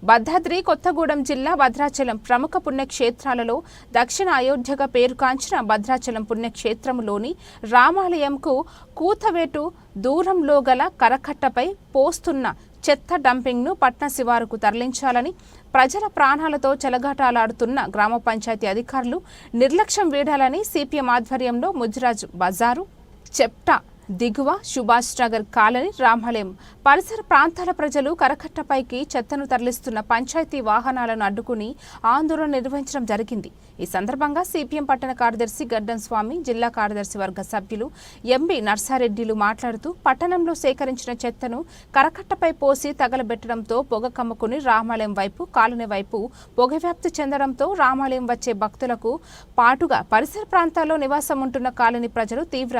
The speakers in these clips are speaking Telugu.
భద్రాద్రి కొత్తగూడెం జిల్లా భద్రాచలం ప్రముఖ పుణ్యక్షేత్రాలలో దక్షిణ అయోధ్యగా పేరుగాంచిన భద్రాచలం పుణ్యక్షేత్రములోని రామాలయంకు కూతవేటు దూరంలో గల కరకట్టపై పోస్తున్న చెత్త డంపింగ్ను పట్న శివారుకు తరలించాలని ప్రజల ప్రాణాలతో చెలగాటాలాడుతున్న గ్రామ పంచాయతీ అధికారులు నిర్లక్ష్యం వీడాలని సిపిఎం ఆధ్వర్యంలో ముజిరాజ్ బజారు చెప్టా దిగువ సుభాష్ నగర్ కాలనీ రామాలయం పరిసర ప్రాంతాల ప్రజలు కరకట్టపైకి చెత్తను తరలిస్తున్న పంచాయతీ వాహనాలను అడ్డుకుని ఆందోళన నిర్వహించడం జరిగింది. ఈ సందర్భంగా సిపిఎం పట్టణ కార్యదర్శి గడ్డం స్వామి, జిల్లా కార్యదర్శి వర్గ సభ్యులు ఎంబి నర్సారెడ్డిలు మాట్లాడుతూ పట్టణంలో సేకరించిన చెత్తను కరకట్టపై పోసి తగలబెట్టడంతో పొగ కమ్ముకుని రామాలయం వైపు, కాలనీ వైపు పొగ వ్యాప్తి చెందడంతో రామాలయం వచ్చే భక్తులకు పాటుగా పరిసర ప్రాంతాల్లో నివాసం ఉంటున్న కాలనీ ప్రజలు తీవ్ర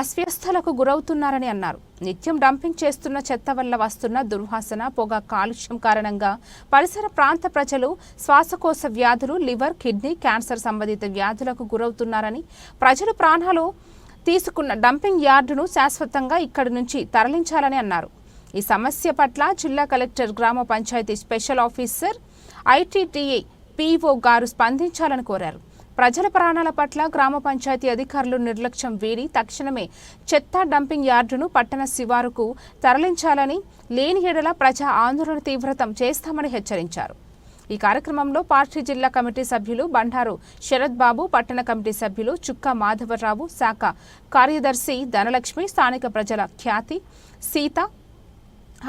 అస్వస్థలకు గురవుతున్నారని అన్నారు. నిత్యం డంపింగ్ చేస్తున్న చెత్త వల్ల వస్తున్న దుర్వాసన, పొగ, కాలుష్యం కారణంగా పరిసర ప్రాంత ప్రజలు శ్వాసకోశ వ్యాధులు, లివర్, కిడ్నీ, క్యాన్సర్ సంబంధిత వ్యాధులకు గురవుతున్నారని, ప్రజలు ప్రాణాలు తీసుకున్న డంపింగ్ యార్డును శాశ్వతంగా ఇక్కడి నుంచి తరలించాలని అన్నారు. ఈ సమస్య పట్ల జిల్లా కలెక్టర్, గ్రామ panchayat special officer, ITDA PO గారు స్పందించాలని కోరారు. ప్రజల ప్రాణాల పట్ల గ్రామ పంచాయతీ అధికారులు నిర్లక్ష్యం వీడి తక్షణమే చెత్త డంపింగ్ యార్డును పట్టణ శివారుకు తరలించాలని, లేని ఎడల ప్రజా ఆందోళన తీవ్రతం చేస్తామని హెచ్చరించారు. ఈ కార్యక్రమంలో పార్టీ జిల్లా కమిటీ సభ్యులు బండారు శరత్ బాబు, పట్టణ కమిటీ సభ్యులు చుక్కా మాధవరావు, శాఖ కార్యదర్శి ధనలక్ష్మి, స్థానిక ప్రజల ఖ్యాతి, సీత,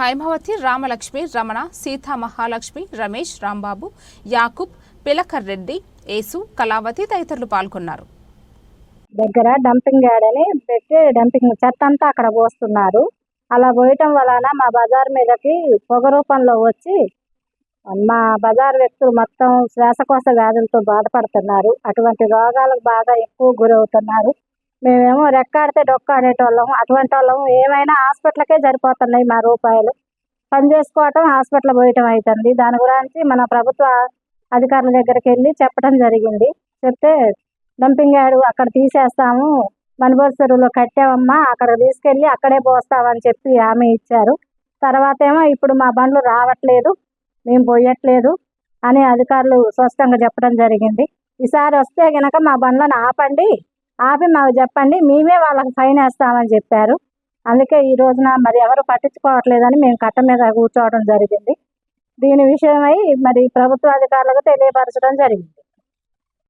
హైమావతి, రామలక్ష్మి, రమణ, సీతా మహాలక్ష్మి, రమేష్, రాంబాబు, యాకూబ్, పిలకర్ రెడ్డి, ఏసు, కళావతి తదితరులు పాల్గొన్నారు. దగ్గర డంపింగ్ యార్డ్ అని పెట్టి డంపింగ్ చెత్త అంతా అక్కడ పోస్తున్నారు. అలా పోయటం వలన మా బజార్ మీదకి పొగ రూపంలో వచ్చి మా బజార్ వ్యక్తులు మొత్తం శ్వాసకోశ వ్యాధులతో బాధపడుతున్నారు. అటువంటి రోగాలకు బాగా ఎక్కువ గురవుతున్నారు. మేమేమో రెక్కాడితే డొక్కాడేటోళ్ళము. అటువంటి వాళ్ళము ఏమైనా హాస్పిటల్కే సరిపోతున్నాయి. మా రూపాయలు పని చేసుకోవటం, హాస్పిటల్ పోయటం అవుతుంది. దాని గురించి మన ప్రభుత్వ అధికారుల దగ్గరికి వెళ్ళి చెప్పడం జరిగింది. చెప్తే డంపింగ్ యార్డు అక్కడ తీసేస్తాము, మనుబోలు చెరువులో కట్టామమ్మా, అక్కడ తీసుకెళ్ళి అక్కడే పోస్తామని చెప్పి హామీ ఇచ్చారు. తర్వాత ఏమో ఇప్పుడు మా బండ్లు రావట్లేదు, మేము పోయట్లేదు అని అధికారులు స్పష్టంగా చెప్పడం జరిగింది. ఈసారి వస్తే కనుక మా బండ్లను ఆపి మాకు చెప్పండి, మేమే వాళ్ళకి ఫైన్ వేస్తామని చెప్పారు. అందుకే ఈ రోజున మరి ఎవరు పట్టించుకోవట్లేదని మేము కట్ట మీద కూర్చోవడం జరిగింది. దీని విషయమై మరి ప్రభుత్వ అధికారులకు తెలియపరచడం జరిగింది.